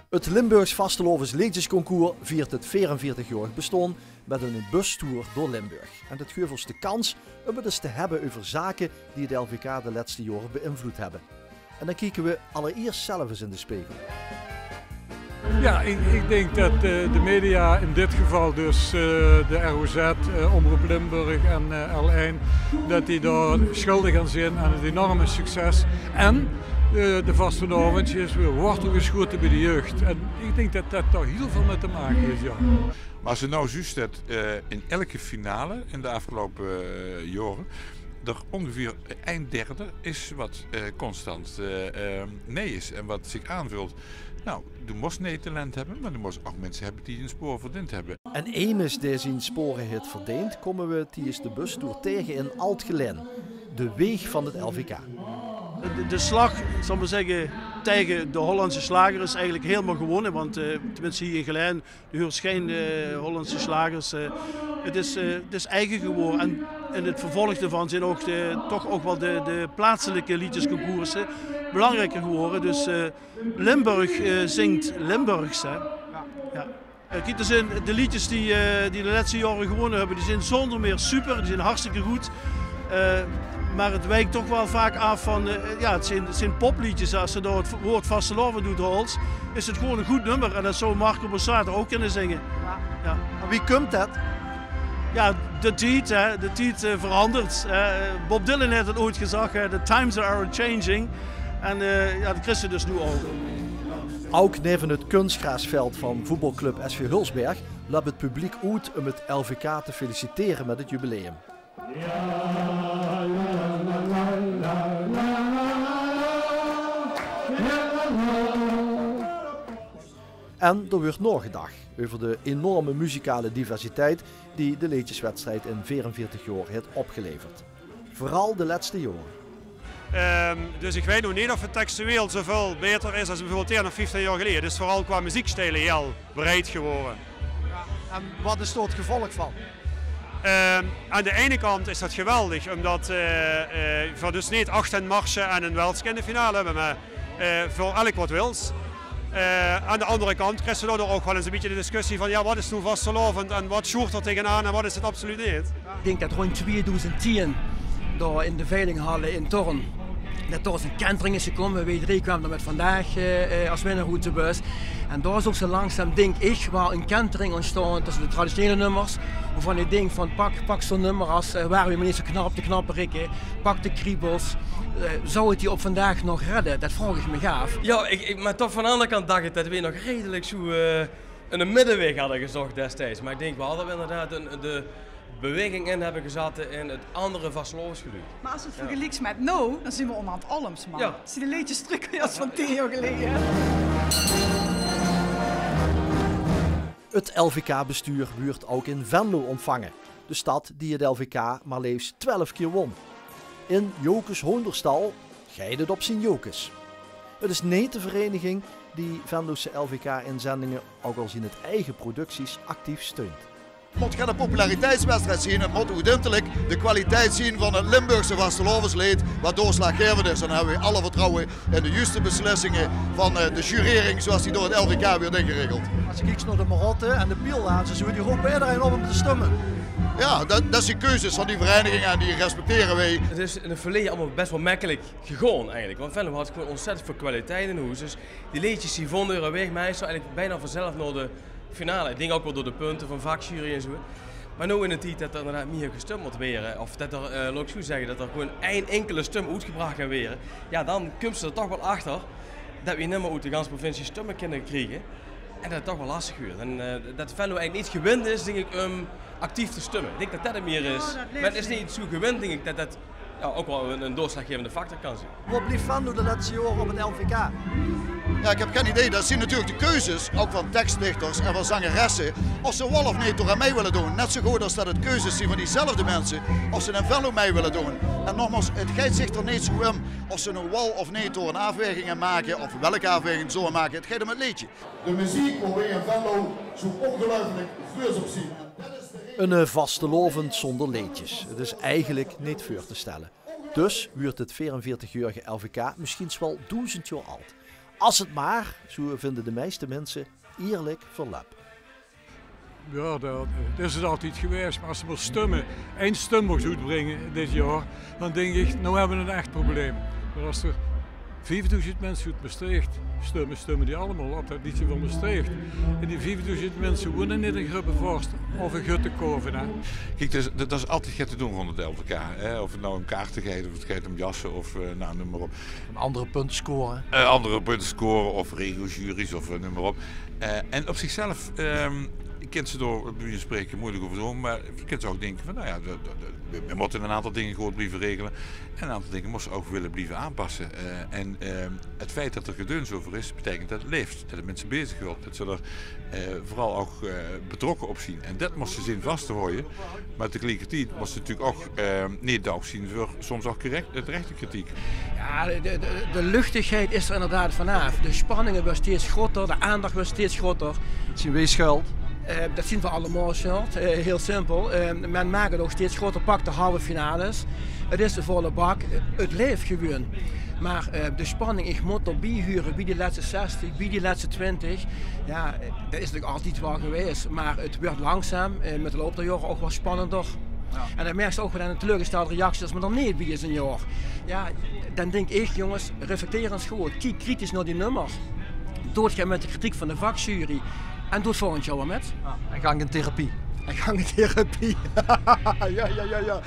Het Limburgs Vastelovens Liedjesconcours viert het 44-jarig bestaan met een bustour door Limburg. En dit geeft ons de kans om het eens te hebben over zaken die het LVK de laatste jaren beïnvloed hebben. En dan kijken we allereerst zelf eens in de spiegel. Ja, ik denk dat de media in dit geval dus de ROZ, Omroep Limburg en L1, dat die daar schuldig aan zijn aan het enorme succes. En de Vastelovens weer wortel geschoten bij de jeugd. En ik denk dat dat daar heel veel mee te maken heeft, ja. Maar als je nou juist dat in elke finale in de afgelopen jaren er ongeveer een derde is wat constant nee is en wat zich aanvult. Nou, je moest nee talent hebben, maar je moest ook mensen hebben die een spoor verdiend hebben. En eenmaal die zijn sporen heeft verdiend, komen we tijdens de bustour tegen in Altgelen, de weeg van het LVK. De slag, zal ik maar zeggen, tegen de Hollandse slagers is eigenlijk helemaal gewonnen. Want tenminste hier in Geleen, je hoort geen Hollandse slagers. Het is eigen geworden. En in het vervolg daarvan zijn ook toch ook wel de plaatselijke liedjesconcoursen belangrijker geworden. Dus Limburg zingt Limburgs. Hè. Ja. Kijk, de liedjes die de laatste jaren gewonnen hebben, die zijn zonder meer super. Die zijn hartstikke goed. Maar het wijkt toch wel vaak af van, het zijn popliedjes. Als je door het woord Vasteloven doet holt, is het gewoon een goed nummer. En dat zou Marco Borsato ook kunnen zingen. Ja. Maar wie komt dat? Ja, de tijd verandert. Bob Dylan heeft het ooit gezegd, the times are changing. En dat krijg je dus nu ook. Ook neven het kunstgrasveld van voetbalclub SV Hulsberg laat het publiek uit om het LVK te feliciteren met het jubileum. En er wordt nagedacht over de enorme muzikale diversiteit die de liedjeswedstrijd in 44 jaar heeft opgeleverd. Vooral de laatste jaren. Dus ik weet nog niet of het textueel zoveel beter is als bijvoorbeeld 10 of 15 jaar geleden. Het is vooral qua muziekstijlen heel breed geworden. Ja, en wat is er het gevolg van? Aan de ene kant is dat geweldig, omdat we dus niet 8 marsen en een weltske in de finale hebben, maar voor elk wat wils. Aan de andere kant krijg je daardoor ook wel eens een beetje de discussie van ja, wat is nu vastelovend en wat sjoert er tegenaan en wat is het absoluut niet. Ik denk dat rond 2010 daar in de veilinghallen in Torn dat er een kentering is gekomen. W3 kwam er met vandaag als winnaarroutebus. En daar is ook zo langzaam, denk ik, waar een kentering ontstaan tussen de traditionele nummers. Waarvan ik denk van pak zo'n nummer als waar we niet zo knap de knappe rikken, pak de kriebels. Zou het die op vandaag nog redden? Dat vraag ik me af. Ja, maar toch van de andere kant dacht ik dat we nog redelijk zo een middenweg hadden gezocht destijds. Maar ik denk wel dat we inderdaad de beweging in hebben gezet in het andere vastelovensgeluid. Maar als het vergelijkt met nou, dan zien we onder het Alms, man. Ja. Zie de liedjes terug als van 10 jaar geleden. Het LVK-bestuur wordt ook in Venlo ontvangen. De stad die het LVK maar liefst 12 keer won. In Jokes Hoenderstal geit het op zijn Jokes. Het is niet de vereniging die Venlose LVK-inzendingen ook al in het eigen producties actief steunt. Het moet geen populariteitswedstrijd zien, het moet uiteindelijk de kwaliteit zien van het Limburgse vastelovenslied wat doorslaggevend is. En dan hebben we alle vertrouwen in de juiste beslissingen van de jurering zoals die door het LVK wordt ingeregeld. Als je kijkt naar de Marotte en de Pielhazen, ze willen gewoon bij iedereen op om te stemmen. Ja, dat zijn keuzes van die verenigingen en die respecteren wij. Het is in het verleden allemaal best wel makkelijk gegaan eigenlijk. Want Venlo had gewoon ontzettend veel kwaliteit in de hoes. Dus die liedjes die vonden er weg meestal eigenlijk bijna vanzelf naar de finale. Ik denk ook wel door de punten van vakjury en zo. Maar nu in de tijd dat er inderdaad meer gestemd moet worden, of dat er, laat ik zo zeggen, dat er gewoon één enkele stem uitgebracht kan worden, ja, dan komt ze er toch wel achter dat we niet meer uit de hele provincie stemmen kunnen krijgen. En dat het toch wel lastig wordt. En dat Venlo eigenlijk niet gewend is, denk ik, om actief te stemmen. Ik denk dat dat het meer is. Maar het is niet zo gewend, denk ik, dat dat ook wel een doorslaggevende factor kan zijn. Wat blijft Venlo de laatste jaren op het LVK? Ja, ik heb geen idee. Dat zijn natuurlijk de keuzes, ook van tekstdichters en van zangeressen, of ze wel of niet door aan mee willen doen. Net zo goed als dat het keuzes zijn van diezelfde mensen, of ze een Venlo mee willen doen. En nogmaals, het gaat zich er niet zo om of ze nou wel of niet door een afweging maken, of welke afweging zullen maken. Het gaat om het liedje. De muziek waar wij in Venlo zo ongelooflijk vuurs op zien. Een vastelovend zonder liedjes. Het is eigenlijk niet voor te stellen. Dus wordt het 44-jarige LVK misschien wel 1000 jaar oud. Als het maar, zo vinden de meeste mensen, eerlijk verloopt. Ja, dat is het altijd geweest. Maar als ze maar stemmen, 1 stem mocht uitbrengen dit jaar, dan denk ik, nou hebben we een echt probleem. Maar als er 4000 mensen uit Maastricht stemmen die allemaal op het liedje van Maastricht. En die 4000 mensen wonen niet in Grubbevorst of in Guttekoven. Kijk, dat is altijd get te doen rond het LVK. Hè? Of het nou om kaartigheid of het gaat om jassen of nou, noem maar op. Een andere punten scoren. Andere punten scoren of regiojuries of noem maar op. En op zichzelf, je kunt ze door bij je spreken moeilijk over doen, maar je kunt ook denken van nou ja, we moeten een aantal dingen gewoon blijven regelen. En een aantal dingen moesten ook willen blijven aanpassen. En het feit dat er gedeuns over is, betekent dat het leeft. Dat het mensen bezig wil. Dat ze er vooral ook betrokken op zien. En dat moest ze zien vast te houden. Maar tegelijkertijd moest ze natuurlijk ook niet ook zien voor soms ook terechte kritiek. Ja, de luchtigheid is er inderdaad vanaf. De spanningen worden steeds groter, de aandacht wordt steeds groter. Zien we schuld? Dat zien we allemaal schuld. Heel simpel. Men maakt het ook steeds groter pak de halve finales. Het is de volle bak. Het leeft gewoon. Maar de spanning, ik moet erbij huren bij die laatste 60, bij die laatste 20. Ja, dat is natuurlijk altijd wel geweest. Maar het wordt langzaam, met de loop der jaren ook wel spannender. Ja. En dan merk je ook wel aan de teleurgestelde reacties als men er niet bij is een jaar. Ja, dan denk ik, jongens, reflecteer eens goed. Kijk kritisch naar die nummers. Doorgaan met de kritiek van de vakjury. En doe het volgend jaar wel met. En gang in therapie. En gang in therapie. Ja.